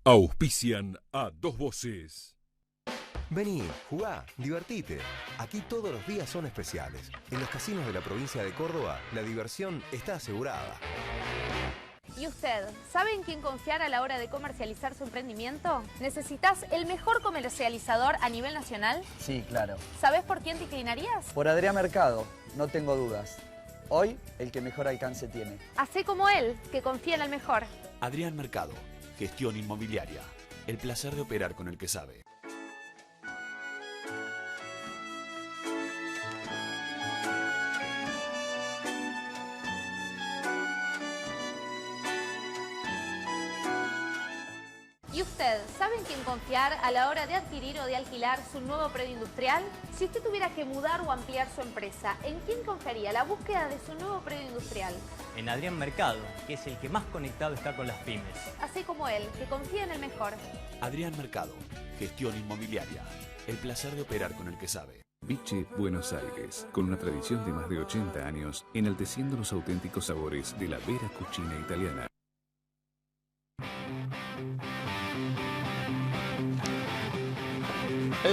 Auspician a Dos Voces. Vení, jugá, divertite. Aquí todos los días son especiales. En los casinos de la provincia de Córdoba, la diversión está asegurada. ¿Y usted, sabe en quién confiar a la hora de comercializar su emprendimiento? ¿Necesitas el mejor comercializador a nivel nacional? Sí, claro. ¿Sabes por quién te inclinarías? Por Adrián Mercado, no tengo dudas. Hoy, el que mejor alcance tiene. Hacé como él, que confía en el mejor. Adrián Mercado, gestión inmobiliaria. El placer de operar con el que sabe. ¿Y usted, sabe en quién confiar a la hora de adquirir o de alquilar su nuevo predio industrial? Si usted tuviera que mudar o ampliar su empresa, ¿en quién confiaría la búsqueda de su nuevo predio industrial? En Adrián Mercado, que es el que más conectado está con las pymes. Así como él, que confía en el mejor. Adrián Mercado, gestión inmobiliaria. El placer de operar con el que sabe. Biche Buenos Aires, con una tradición de más de 80 años, enalteciendo los auténticos sabores de la vera cucina italiana.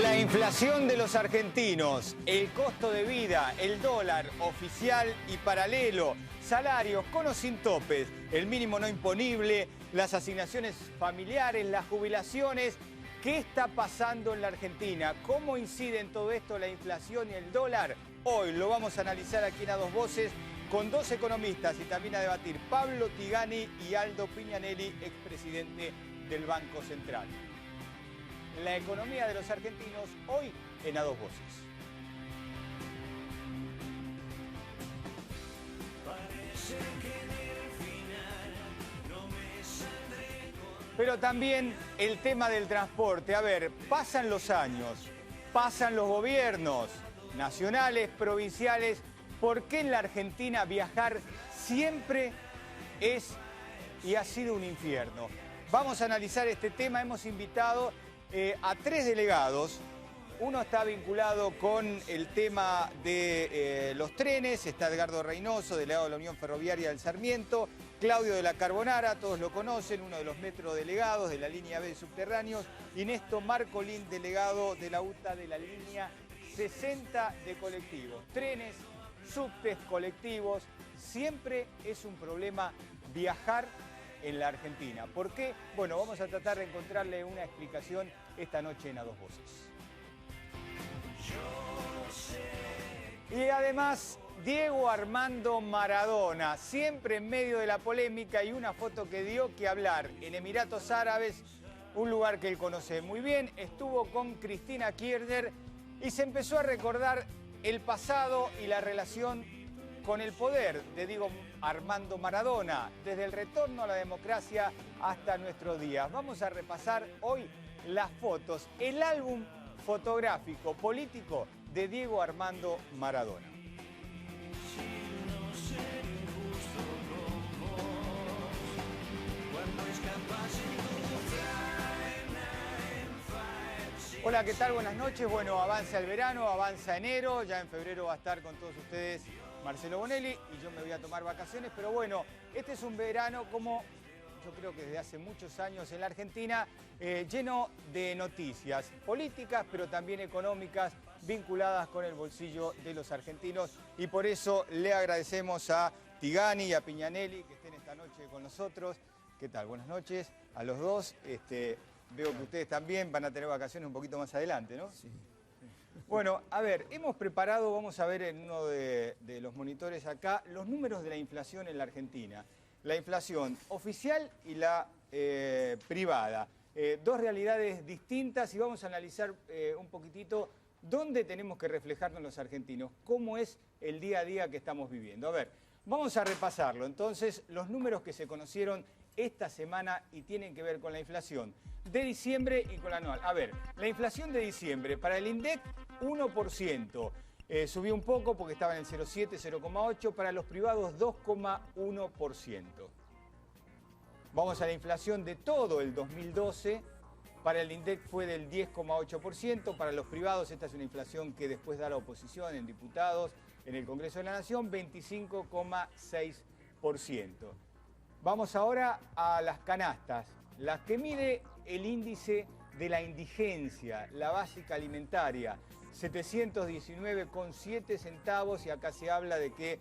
La inflación de los argentinos, el costo de vida, el dólar oficial y paralelo, salarios con o sin topes, el mínimo no imponible, las asignaciones familiares, las jubilaciones. ¿Qué está pasando en la Argentina? ¿Cómo incide en todo esto la inflación y el dólar? Hoy lo vamos a analizar aquí en A Dos Voces con dos economistas y también a debatir Pablo Tigani y Aldo Pignanelli, expresidente del Banco Central. La economía de los argentinos hoy en A Dos Voces. Pero también el tema del transporte. A ver, pasan los años, pasan los gobiernos nacionales, provinciales. ¿Por qué en la Argentina viajar siempre es y ha sido un infierno? Vamos a analizar este tema. Hemos invitado a tres delegados. Uno está vinculado con el tema de los trenes, está Edgardo Reynoso, delegado de la Unión Ferroviaria del Sarmiento, Claudio de la Carbonara, todos lo conocen, uno de los metrodelegados de la línea B de subterráneos, y Néstor Marcolín, delegado de la UTA de la línea 60 de colectivos. Trenes, subtes, colectivos, siempre es un problema viajar en la Argentina. ¿Por qué? Bueno, vamos a tratar de encontrarle una explicación esta noche en A Dos Voces. Y además, Diego Armando Maradona, siempre en medio de la polémica, y una foto que dio que hablar en Emiratos Árabes, un lugar que él conoce muy bien. Estuvo con Cristina Kirchner y se empezó a recordar el pasado y la relación con el poder de Diego Armando Maradona, desde el retorno a la democracia hasta nuestros días. Vamos a repasar hoy las fotos, el álbum fotográfico político de Diego Armando Maradona. Hola, ¿qué tal? Buenas noches. Bueno, avanza el verano, avanza enero, ya en febrero va a estar con todos ustedes Marcelo Bonelli y yo me voy a tomar vacaciones, pero bueno, este es un verano como yo creo que desde hace muchos años en la Argentina, lleno de noticias políticas, pero también económicas, vinculadas con el bolsillo de los argentinos, y por eso le agradecemos a Tigani y a Pignanelli que estén esta noche con nosotros. ¿Qué tal? Buenas noches a los dos. Veo que ustedes también van a tener vacaciones un poquito más adelante, ¿no? Sí. Bueno, a ver, hemos preparado, vamos a ver en uno de los monitores acá, los números de la inflación en la Argentina. La inflación oficial y la privada. Dos realidades distintas, y vamos a analizar un poquitito dónde tenemos que reflejarnos los argentinos, cómo es el día a día que estamos viviendo. A ver, vamos a repasarlo. Entonces, los números que se conocieron esta semana y tienen que ver con la inflación de diciembre y con la anual. A ver, la inflación de diciembre para el INDEC 1%. Subió un poco porque estaba en el 0,7, 0,8. Para los privados 2,1%. Vamos a la inflación de todo el 2012. Para el INDEC fue del 10,8%. Para los privados, esta es una inflación que después da la oposición en diputados en el Congreso de la Nación, 25,6%. Vamos ahora a las canastas. la que mide el índice de la indigencia, la básica alimentaria, 719,7 centavos, y acá se habla de que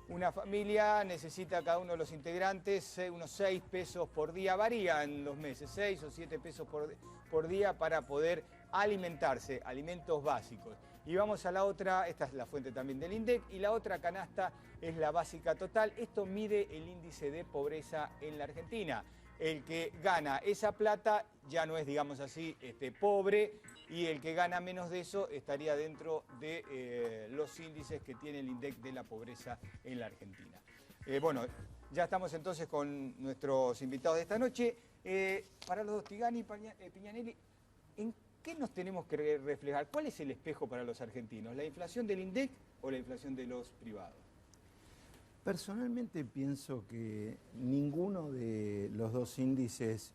una familia necesita cada uno de los integrantes unos 6 pesos por día, varía en los meses, 6 o 7 pesos por día para poder alimentarse, alimentos básicos. Y vamos a la otra, esta es la fuente también del INDEC, y la otra canasta es la básica total. Esto mide el índice de pobreza en la Argentina. El que gana esa plata ya no es, digamos así, pobre, y el que gana menos de eso estaría dentro de los índices que tiene el INDEC de la pobreza en la Argentina. Bueno, ya estamos entonces con nuestros invitados de esta noche. Para los dos, Tigani y Piñanelli, ¿en qué nos tenemos que reflejar? ¿Cuál es el espejo para los argentinos? ¿La inflación del INDEC o la inflación de los privados? Personalmente pienso que ninguno de los dos índices,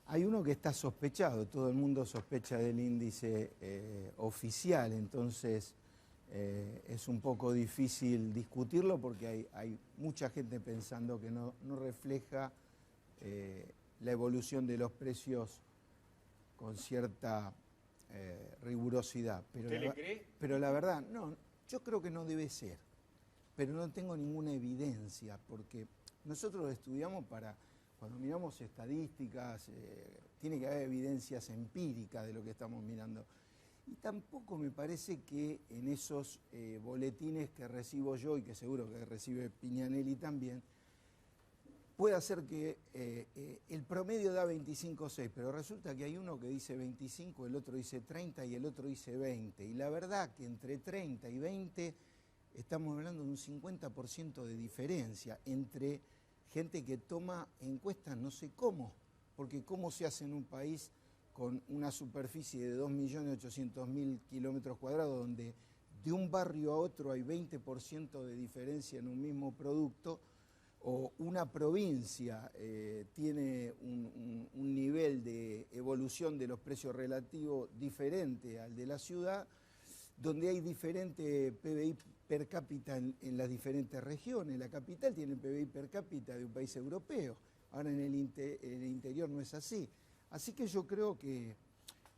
hay uno que está sospechado, todo el mundo sospecha del índice oficial, entonces es un poco difícil discutirlo porque hay mucha gente pensando que no refleja la evolución de los precios con cierta rigurosidad. ¿Usted le cree? Pero la verdad, no, yo creo que no debe ser. Pero no tengo ninguna evidencia, porque nosotros lo estudiamos para, cuando miramos estadísticas, tiene que haber evidencias empíricas de lo que estamos mirando. Y tampoco me parece que en esos boletines que recibo yo, y que seguro que recibe Piñanelli también, pueda ser que el promedio da 25,6, pero resulta que hay uno que dice 25, el otro dice 30 y el otro dice 20. Y la verdad que entre 30 y 20... estamos hablando de un 50% de diferencia entre gente que toma encuestas, no sé cómo, porque cómo se hace en un país con una superficie de 2.800.000 kilómetros cuadrados, donde de un barrio a otro hay 20% de diferencia en un mismo producto, o una provincia tiene un nivel de evolución de los precios relativos diferente al de la ciudad, donde hay diferente PBI per cápita en las diferentes regiones. La capital tiene el PBI per cápita de un país europeo, ahora en el interior no es así. Así que yo creo que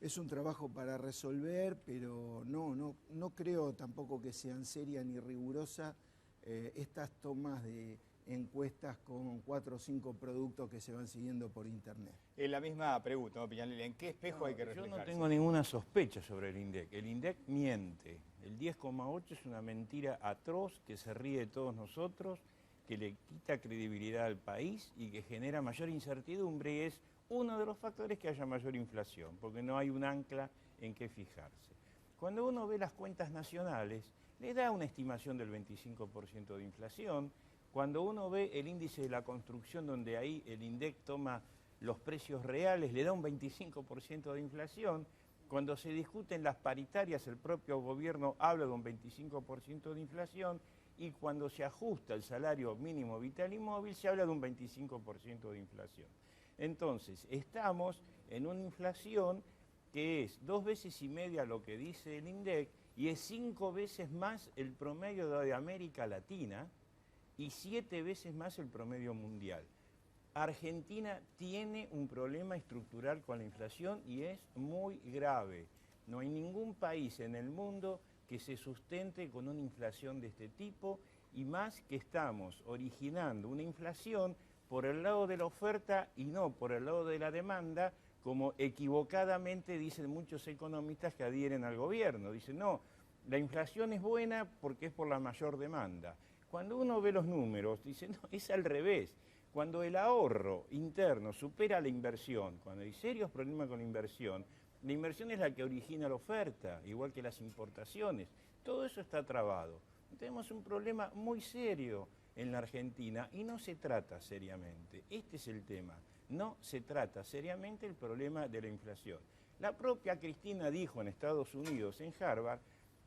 es un trabajo para resolver, pero no creo tampoco que sean serias ni rigurosas estas tomas de encuestas con 4 o 5 productos que se van siguiendo por internet. Es la misma pregunta, ¿no, Piñanelli? ¿En qué espejo hay que reflejarse? Yo no tengo ninguna sospecha sobre el INDEC. El INDEC miente. El 10,8 es una mentira atroz que se ríe de todos nosotros, que le quita credibilidad al país y que genera mayor incertidumbre, y es uno de los factores que haya mayor inflación, porque no hay un ancla en qué fijarse. Cuando uno ve las cuentas nacionales, le da una estimación del 25% de inflación. Cuando uno ve el índice de la construcción, donde ahí el INDEC toma los precios reales, le da un 25% de inflación. Cuando se discuten las paritarias, el propio gobierno habla de un 25% de inflación, y cuando se ajusta el salario mínimo vital y móvil, se habla de un 25% de inflación. Entonces, estamos en una inflación que es 2,5 veces lo que dice el INDEC, y es 5 veces más el promedio de América Latina, y 7 veces más el promedio mundial. Argentina tiene un problema estructural con la inflación y es muy grave. No hay ningún país en el mundo que se sustente con una inflación de este tipo, y más que estamos originando una inflación por el lado de la oferta y no por el lado de la demanda, como equivocadamente dicen muchos economistas que adhieren al gobierno. Dicen, no, la inflación es buena porque es por la mayor demanda. Cuando uno ve los números, dice, no, es al revés. Cuando el ahorro interno supera la inversión, cuando hay serios problemas con la inversión es la que origina la oferta, igual que las importaciones. Todo eso está trabado. Tenemos un problema muy serio en la Argentina y no se trata seriamente. Este es el tema. No se trata seriamente el problema de la inflación. La propia Cristina dijo en Estados Unidos, en Harvard,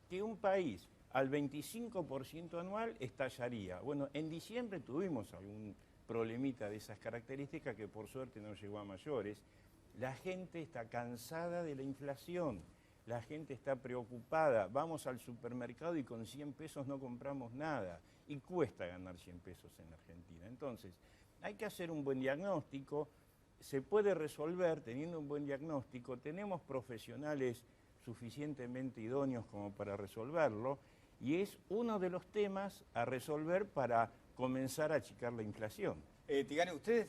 que un país al 25% anual estallaría. Bueno, en diciembre tuvimos algún problemita de esas características que por suerte no llegó a mayores. La gente está cansada de la inflación, la gente está preocupada. Vamos al supermercado y con 100 pesos no compramos nada, y cuesta ganar 100 pesos en Argentina. Entonces, hay que hacer un buen diagnóstico. se puede resolver teniendo un buen diagnóstico, tenemos profesionales suficientemente idóneos como para resolverlo, y es uno de los temas a resolver para comenzar a achicar la inflación. Tigane, ustedes,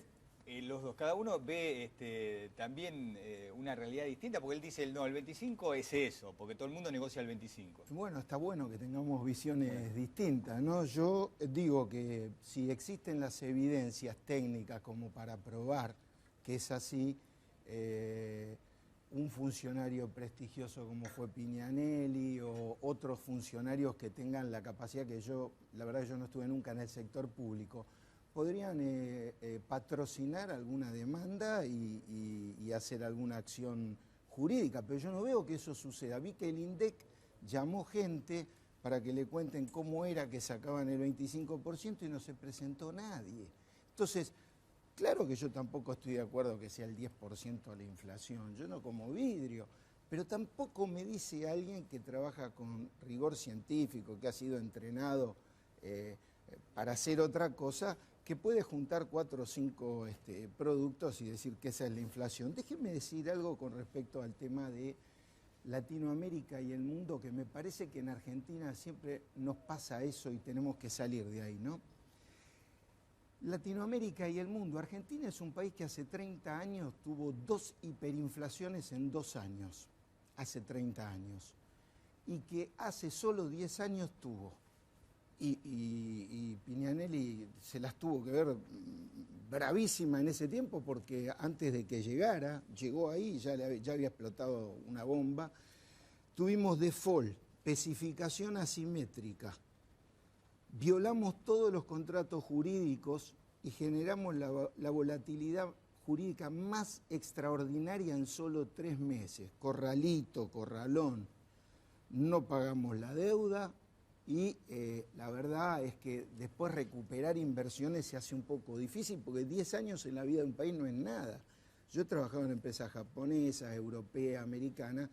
los dos, cada uno ve también una realidad distinta, porque él dice, no, el 25 es eso, porque todo el mundo negocia el 25. Bueno, está bueno que tengamos visiones distintas, ¿no? Yo digo que si existen las evidencias técnicas como para probar que es así, un funcionario prestigioso como fue Pignanelli o otros funcionarios que tengan la capacidad que yo, la verdad yo no estuve nunca en el sector público, podrían patrocinar alguna demanda y hacer alguna acción jurídica, pero yo no veo que eso suceda. Vi que el INDEC llamó gente para que le cuenten cómo era que sacaban el 25% y no se presentó nadie. Entonces, claro que yo tampoco estoy de acuerdo que sea el 10% la inflación, yo no como vidrio, pero tampoco me dice alguien que trabaja con rigor científico, que ha sido entrenado para hacer otra cosa, que puede juntar 4 o 5 productos y decir que esa es la inflación. Déjenme decir algo con respecto al tema de Latinoamérica y el mundo, que me parece que en Argentina siempre nos pasa eso y tenemos que salir de ahí, ¿no? Latinoamérica y el mundo. Argentina es un país que hace 30 años tuvo 2 hiperinflaciones en 2 años, hace 30 años, y que hace solo 10 años tuvo. Y Pignanelli se las tuvo que ver bravísima en ese tiempo porque antes de que llegara, llegó ahí, ya había explotado una bomba. Tuvimos default, especificación asimétrica, violamos todos los contratos jurídicos y generamos la volatilidad jurídica más extraordinaria en solo 3 meses. Corralito, corralón, no pagamos la deuda. Y la verdad es que después recuperar inversiones se hace un poco difícil porque 10 años en la vida de un país no es nada. Yo he trabajado en empresas japonesas, europeas, americanas.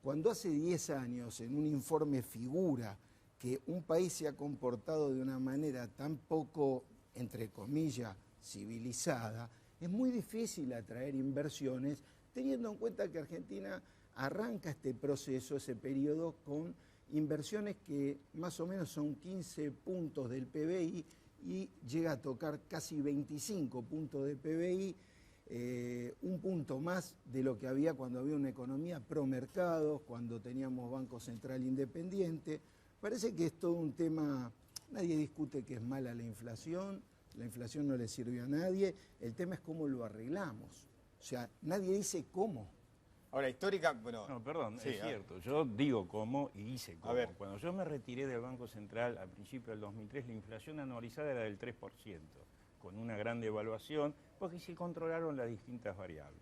Cuando hace 10 años en un informe figura que un país se ha comportado de una manera tan poco, entre comillas, civilizada, es muy difícil atraer inversiones teniendo en cuenta que Argentina arranca este proceso, ese periodo, con inversiones que más o menos son 15 puntos del PBI y llega a tocar casi 25 puntos del PBI, un punto más de lo que había cuando había una economía pro mercados, cuando teníamos Banco Central independiente. Parece que es todo un tema, nadie discute que es mala la inflación no le sirve a nadie, el tema es cómo lo arreglamos, o sea, nadie dice cómo. Ahora, histórica, bueno... No, perdón, sí, es cierto. Yo digo cómo y hice cómo. A ver. Cuando yo me retiré del Banco Central a principios del 2003, la inflación anualizada era del 3%, con una gran devaluación, porque se controlaron las distintas variables.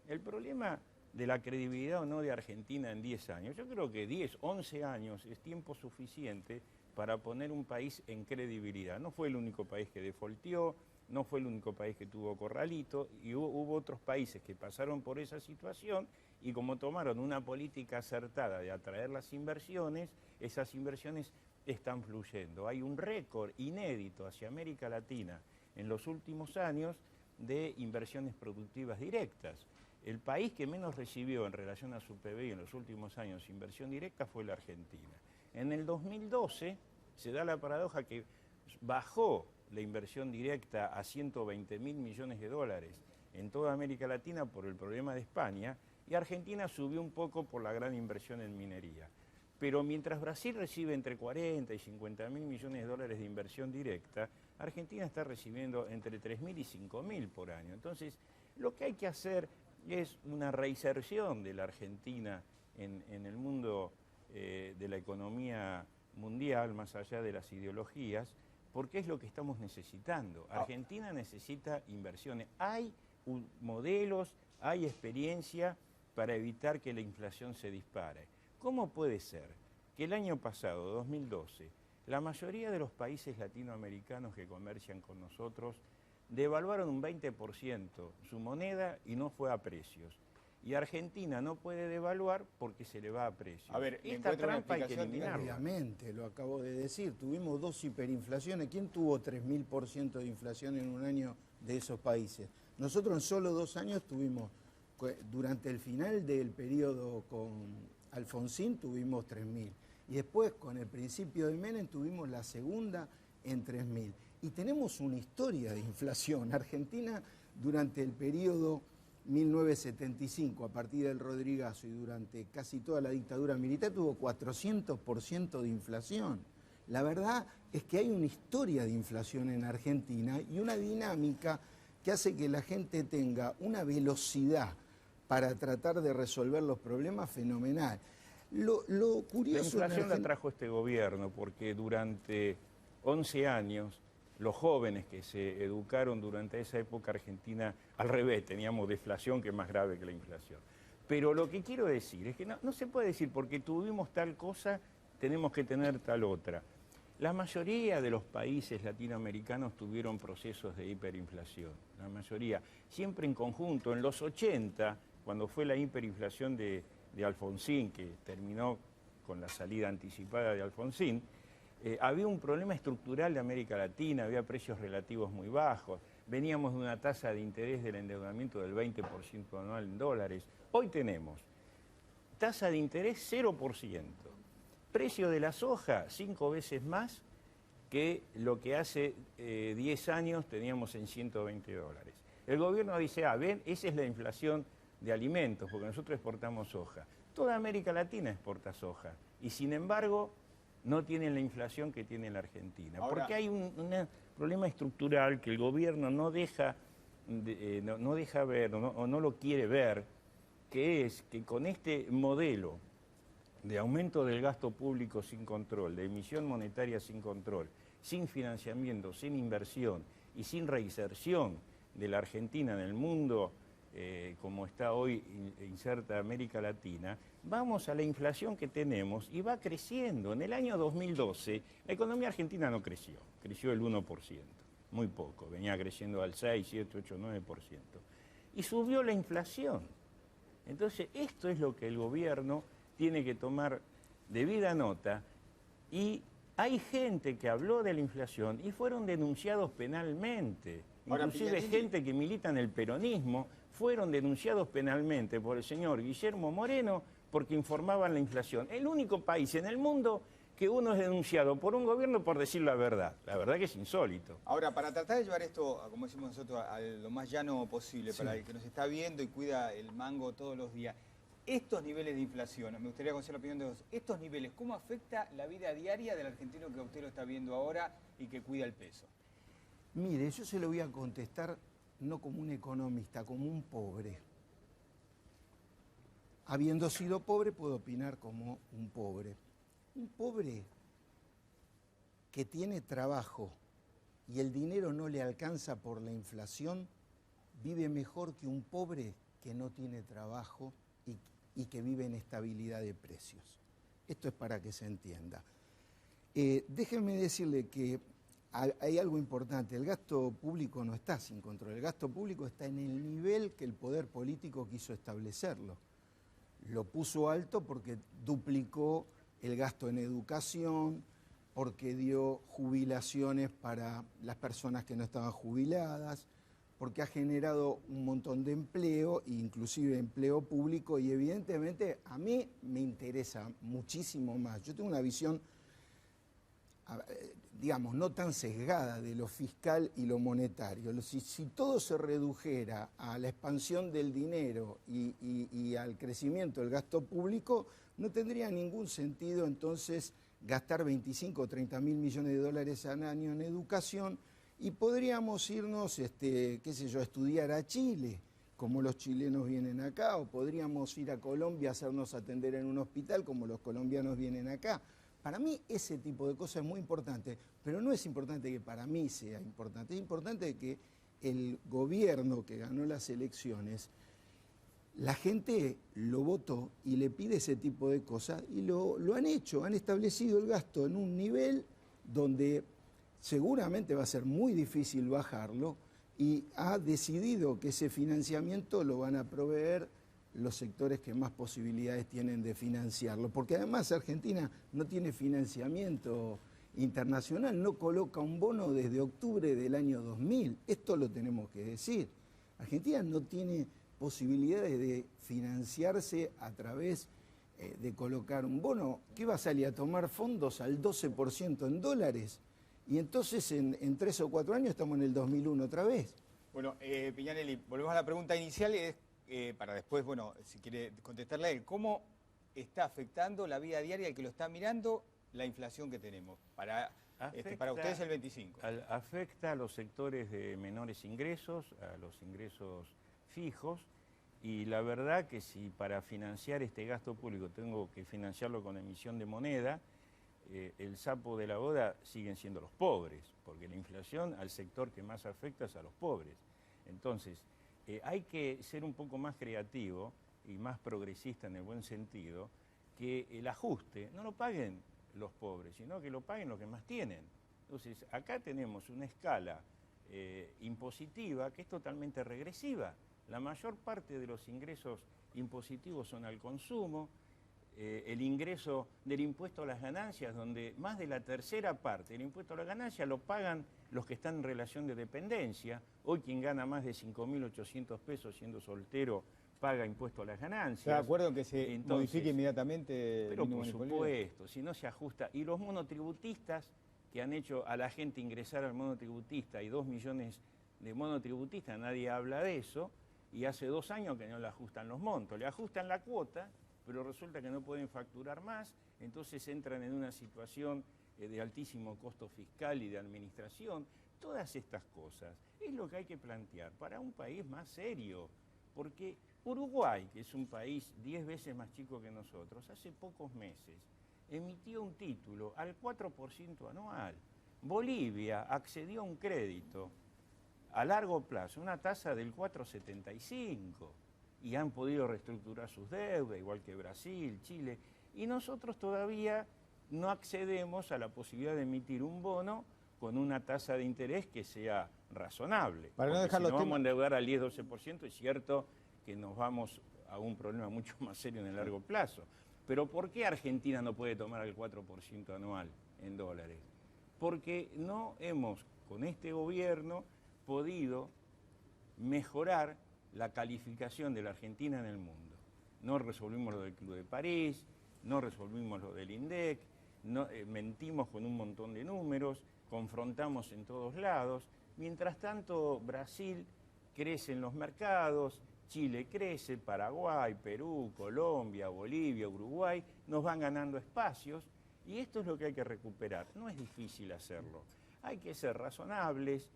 El problema de la credibilidad o no de Argentina en 10 años, yo creo que 10, 11 años es tiempo suficiente para poner un país en credibilidad. No fue el único país que defaultió, no fue el único país que tuvo corralito, y hubo otros países que pasaron por esa situación y como tomaron una política acertada de atraer las inversiones, esas inversiones están fluyendo. Hay un récord inédito hacia América Latina en los últimos años de inversiones productivas directas. El país que menos recibió en relación a su PBI en los últimos años inversión directa fue la Argentina. En el 2012 se da la paradoja que bajó la inversión directa a 120.000 millones de dólares en toda América Latina por el problema de España, y Argentina subió un poco por la gran inversión en minería. Pero mientras Brasil recibe entre 40 y 50.000 millones de dólares de inversión directa, Argentina está recibiendo entre 3.000 y 5.000 por año. Entonces, lo que hay que hacer es una reinserción de la Argentina en el mundo de la economía mundial, más allá de las ideologías, porque es lo que estamos necesitando. Argentina necesita inversiones. Hay modelos, hay experiencia para evitar que la inflación se dispare. ¿Cómo puede ser que el año pasado, 2012, la mayoría de los países latinoamericanos que comercian con nosotros devaluaron un 20% su moneda y no fue a precios? Y Argentina no puede devaluar porque se le va a precios. A ver, esta trampa hay que eliminarla. Obviamente, lo acabo de decir, tuvimos 2 hiperinflaciones. ¿Quién tuvo 3.000% de inflación en un año de esos países? Nosotros en solo 2 años tuvimos, durante el final del periodo con Alfonsín tuvimos 3.000. Y después con el principio de Menem tuvimos la segunda en 3.000. Y tenemos una historia de inflación. Argentina durante el periodo 1975, a partir del Rodrigazo y durante casi toda la dictadura militar, tuvo 400% de inflación. La verdad es que hay una historia de inflación en Argentina y una dinámica que hace que la gente tenga una velocidad para tratar de resolver los problemas fenomenal. Lo curioso... La inflación la trajo este gobierno porque durante 11 años los jóvenes que se educaron durante esa época argentina, al revés, teníamos deflación que es más grave que la inflación. Pero lo que quiero decir es que no se puede decir porque tuvimos tal cosa, tenemos que tener tal otra. La mayoría de los países latinoamericanos tuvieron procesos de hiperinflación, la mayoría, siempre en conjunto. En los 80, cuando fue la hiperinflación de Alfonsín, que terminó con la salida anticipada de Alfonsín, había un problema estructural de América Latina, había precios relativos muy bajos, veníamos de una tasa de interés del endeudamiento del 20% anual en dólares. Hoy tenemos tasa de interés 0%, precio de la soja 5 veces más que lo que hace 10 años teníamos en $120. El gobierno dice, ven, esa es la inflación de alimentos, porque nosotros exportamos soja. Toda América Latina exporta soja y sin embargo no tienen la inflación que tiene la Argentina. Ahora, porque hay un problema estructural que el gobierno no deja ver o no lo quiere ver, que es que con este modelo de aumento del gasto público sin control, de emisión monetaria sin control, sin financiamiento, sin inversión y sin reinserción de la Argentina en el mundo, como está hoy inserta América Latina, vamos a la inflación que tenemos y va creciendo. En el año 2012 la economía argentina no creció, creció el 1%, muy poco, venía creciendo al 6, 7, 8, 9%. Y subió la inflación. Entonces esto es lo que el gobierno tiene que tomar debida nota y hay gente que habló de la inflación y fueron denunciados penalmente. Inclusive gente que milita en el peronismo fueron denunciados penalmente por el señor Guillermo Moreno porque informaban la inflación. El único país en el mundo que uno es denunciado por un gobierno por decir la verdad. La verdad que es insólito. Ahora, para tratar de llevar esto, como decimos nosotros, a lo más llano posible, sí, para el que nos está viendo y cuida el mango todos los días, estos niveles de inflación, me gustaría conocer la opinión de vos, estos niveles, ¿cómo afecta la vida diaria del argentino que usted lo está viendo ahora y que cuida el peso? Mire, yo se lo voy a contestar no como un economista, como un pobre. Habiendo sido pobre, puedo opinar como un pobre. Un pobre que tiene trabajo y el dinero no le alcanza por la inflación, vive mejor que un pobre que no tiene trabajo y que vive en estabilidad de precios. Esto es para que se entienda. Déjenme decirle que hay algo importante, el gasto público no está sin control, el gasto público está en el nivel que el poder político quiso establecerlo. Lo puso alto porque duplicó el gasto en educación, porque dio jubilaciones para las personas que no estaban jubiladas, porque ha generado un montón de empleo, inclusive empleo público, y evidentemente a mí me interesa muchísimo más. Yo tengo una visión, digamos, no tan sesgada de lo fiscal y lo monetario. Si todo se redujera a la expansión del dinero y al crecimiento del gasto público, no tendría ningún sentido entonces gastar 25 o 30 mil millones de dólares al año en educación y podríamos irnos, qué sé yo, a estudiar a Chile, como los chilenos vienen acá, o podríamos ir a Colombia a hacernos atender en un hospital, como los colombianos vienen acá. Para mí ese tipo de cosas es muy importante, pero no es importante que para mí sea importante, es importante que el gobierno que ganó las elecciones, la gente lo votó y le pide ese tipo de cosas y lo han hecho, han establecido el gasto en un nivel donde seguramente va a ser muy difícil bajarlo y ha decidido que ese financiamiento lo van a proveer los sectores que más posibilidades tienen de financiarlo, porque además Argentina no tiene financiamiento internacional, no coloca un bono desde octubre del año 2000, esto lo tenemos que decir. Argentina no tiene posibilidades de financiarse a través de colocar un bono que va a salir a tomar fondos al 12% en dólares. Y entonces en 3 o 4 años estamos en el 2001 otra vez. Bueno, Piñanelli, volvemos a la pregunta inicial, para después, bueno, si quiere contestarle a él. ¿Cómo está afectando la vida diaria al que lo está mirando la inflación que tenemos? Para ustedes el 25. Afecta a los sectores de menores ingresos, a los ingresos fijos, y la verdad que si para financiar este gasto público tengo que financiarlo con emisión de moneda, el sapo de la boda siguen siendo los pobres, porque la inflación al sector que más afecta es a los pobres. Entonces, hay que ser un poco más creativo y más progresista en el buen sentido, que el ajuste no lo paguen los pobres, sino que lo paguen los que más tienen. Entonces, acá tenemos una escala impositiva que es totalmente regresiva. La mayor parte de los ingresos impositivos son al consumo, el ingreso del impuesto a las ganancias, donde más de la tercera parte del impuesto a las ganancias lo pagan los que están en relación de dependencia. Hoy quien gana más de 5.800 pesos siendo soltero paga impuesto a las ganancias. ¿Está de acuerdo en que se modifique inmediatamente? Pero por supuesto, si no se ajusta. Y los monotributistas que han hecho a la gente ingresar al monotributista, y 2 millones de monotributistas, nadie habla de eso, y hace 2 años que no le ajustan los montos. Le ajustan la cuota, pero resulta que no pueden facturar más, entonces entran en una situación de altísimo costo fiscal y de administración. Todas estas cosas es lo que hay que plantear para un país más serio, porque Uruguay, que es un país 10 veces más chico que nosotros, hace pocos meses emitió un título al 4% anual. Bolivia accedió a un crédito a largo plazo, una tasa del 4,75%, y han podido reestructurar sus deudas, igual que Brasil, Chile, y nosotros todavía no accedemos a la posibilidad de emitir un bono con una tasa de interés que sea razonable. Para no dejar si nos vamos a endeudar al 10-12%, es cierto que nos vamos a un problema mucho más serio en el largo plazo. Pero ¿por qué Argentina no puede tomar el 4% anual en dólares? Porque no hemos, con este gobierno, podido mejorar la calificación de la Argentina en el mundo. No resolvimos lo del Club de París, no resolvimos lo del INDEC, mentimos con un montón de números, confrontamos en todos lados. Mientras tanto, Brasil crece en los mercados, Chile crece, Paraguay, Perú, Colombia, Bolivia, Uruguay, nos van ganando espacios, y esto es lo que hay que recuperar. No es difícil hacerlo. Hay que ser razonables,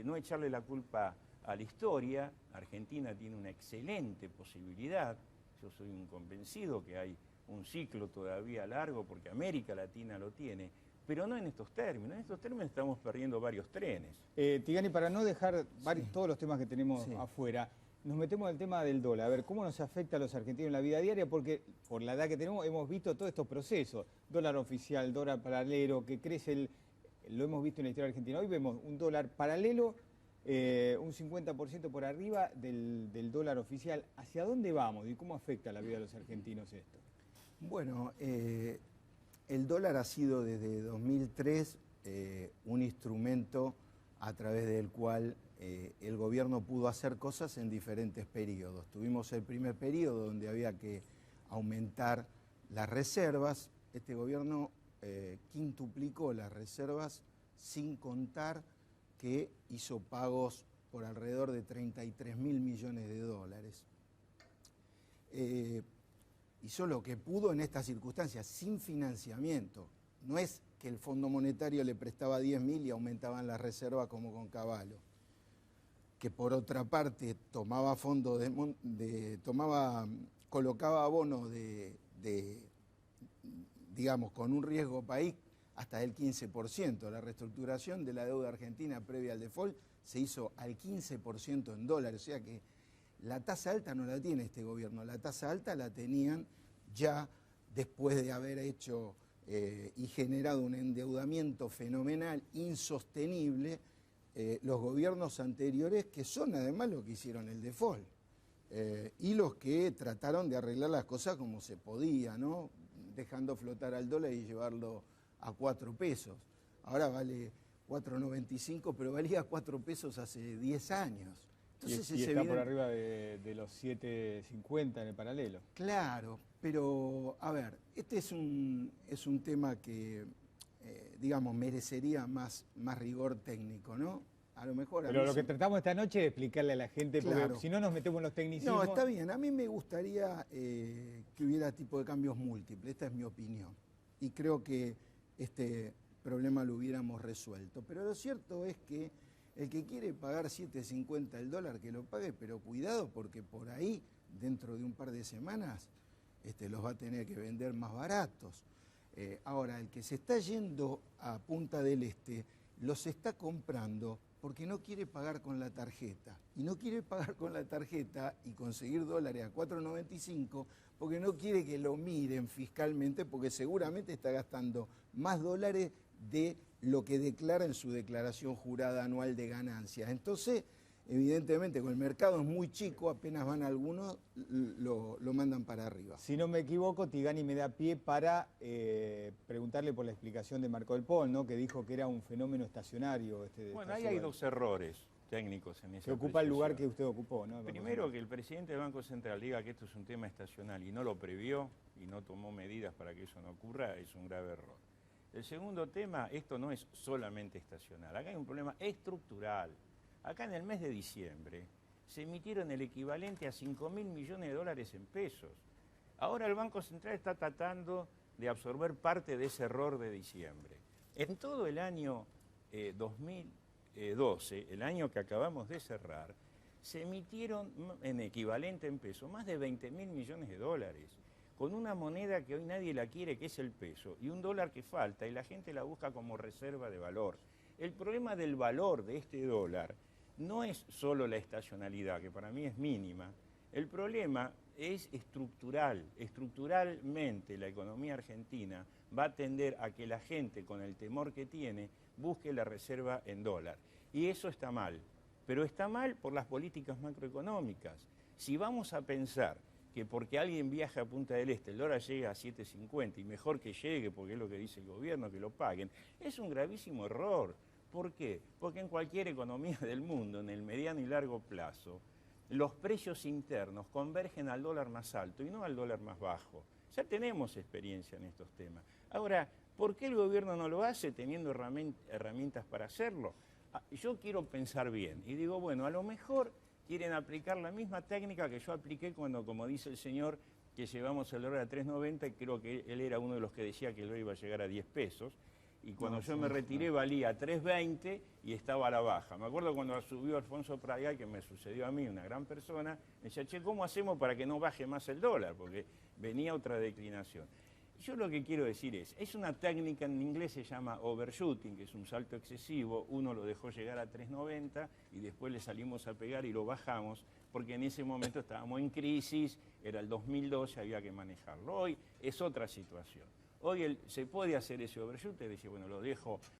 no echarle la culpa a la historia. Argentina tiene una excelente posibilidad. Yo soy un convencido que hay un ciclo todavía largo, porque América Latina lo tiene, pero no en estos términos. En estos términos estamos perdiendo varios trenes. Tigani, para no dejar todos los temas que tenemos afuera, nos metemos en el tema del dólar. A ver, ¿cómo nos afecta a los argentinos en la vida diaria? Porque por la edad que tenemos hemos visto todos estos procesos. Dólar oficial, dólar paralelo, que crece, lo hemos visto en la historia argentina. Hoy vemos un dólar paralelo, un 50% por arriba del dólar oficial. ¿Hacia dónde vamos y cómo afecta a la vida de los argentinos esto? Bueno, el dólar ha sido desde 2003 un instrumento a través del cual el gobierno pudo hacer cosas en diferentes periodos. Tuvimos el primer periodo donde había que aumentar las reservas. Este gobierno quintuplicó las reservas sin contar que hizo pagos por alrededor de 33.000 millones de dólares. Hizo lo que pudo en estas circunstancias, sin financiamiento. No es que el Fondo Monetario le prestaba 10.000 y aumentaban las reservas como con Cavallo, que por otra parte tomaba colocaba bonos digamos, con un riesgo país hasta del 15%. La reestructuración de la deuda argentina previa al default se hizo al 15% en dólares, o sea que la tasa alta no la tiene este gobierno, la tasa alta la tenían ya después de haber hecho y generado un endeudamiento fenomenal, insostenible, los gobiernos anteriores, que son además los que hicieron el default, y los que trataron de arreglar las cosas como se podía, ¿no? Dejando flotar al dólar y llevarlo a 4 pesos. Ahora vale 4,95, pero valía 4 pesos hace 10 años. Entonces y es está por evidente. arriba de los 7.50 en el paralelo. Claro, pero a ver, este es un tema que, digamos, merecería más rigor técnico, ¿no? A lo mejor... Pero lo que tratamos esta noche es explicarle a la gente, porque Claro. si no nos metemos en los tecnicismos... No, está bien. A mí me gustaría que hubiera tipo de cambios múltiples. Esta es mi opinión. Y creo que este problema lo hubiéramos resuelto. Pero lo cierto es que el que quiere pagar 7.50 el dólar, que lo pague, pero cuidado, porque por ahí, dentro de un par de semanas, los va a tener que vender más baratos. Ahora, el que se está yendo a Punta del Este, los está comprando porque no quiere pagar con la tarjeta. Y no quiere pagar con la tarjeta y conseguir dólares a 4.95 porque no quiere que lo miren fiscalmente, porque seguramente está gastando más dólares de lo que declara en su declaración jurada anual de ganancias. Entonces, evidentemente, con el mercado es muy chico, apenas van algunos, lo mandan para arriba. Si no me equivoco, Tigani me da pie para preguntarle por la explicación de Marco del Pol, ¿no? Que dijo que era un fenómeno estacionario. Bueno, ahí hay dos errores técnicos en esa que ocupa el lugar que apreciación. usted ocupó, ¿no? Primero, que el presidente del Banco Central diga que esto es un tema estacional y no lo previó y no tomó medidas para que eso no ocurra, es un grave error. El segundo tema, esto no es solamente estacional, acá hay un problema estructural. Acá en el mes de diciembre se emitieron el equivalente a 5.000 millones de dólares en pesos. Ahora el Banco Central está tratando de absorber parte de ese error de diciembre. En todo el año 2012, el año que acabamos de cerrar, se emitieron en equivalente en pesos más de 20.000 millones de dólares, con una moneda que hoy nadie la quiere, que es el peso, y un dólar que falta, y la gente la busca como reserva de valor. El problema del valor de este dólar no es solo la estacionalidad, que para mí es mínima. El problema es estructural. Estructuralmente la economía argentina va a tender a que la gente, con el temor que tiene, busque la reserva en dólar. Y eso está mal. Pero está mal por las políticas macroeconómicas. Si vamos a pensar que porque alguien viaja a Punta del Este el dólar llega a 7.50 y mejor que llegue, porque es lo que dice el gobierno, que lo paguen, es un gravísimo error. ¿Por qué? Porque en cualquier economía del mundo, en el mediano y largo plazo, los precios internos convergen al dólar más alto y no al dólar más bajo. Ya tenemos experiencia en estos temas. Ahora, ¿por qué el gobierno no lo hace teniendo herramientas para hacerlo? Yo quiero pensar bien y digo, bueno, a lo mejor quieren aplicar la misma técnica que yo apliqué cuando, como dice el señor, que llevamos el dólar a 3.90, y creo que él era uno de los que decía que el dólar iba a llegar a 10 pesos. Y cuando yo me retiré valía 3.20 y estaba a la baja. Me acuerdo cuando subió Alfonso Pradal, que me sucedió a mí, una gran persona, me decía, che, ¿cómo hacemos para que no baje más el dólar? Porque venía otra declinación. Yo lo que quiero decir es una técnica, en inglés se llama overshooting, que es un salto excesivo. Uno lo dejó llegar a 3.90 y después le salimos a pegar y lo bajamos, porque en ese momento estábamos en crisis, era el 2012, había que manejarlo. Hoy es otra situación. Hoy se puede hacer ese overshoot, es decir, bueno, lo dejo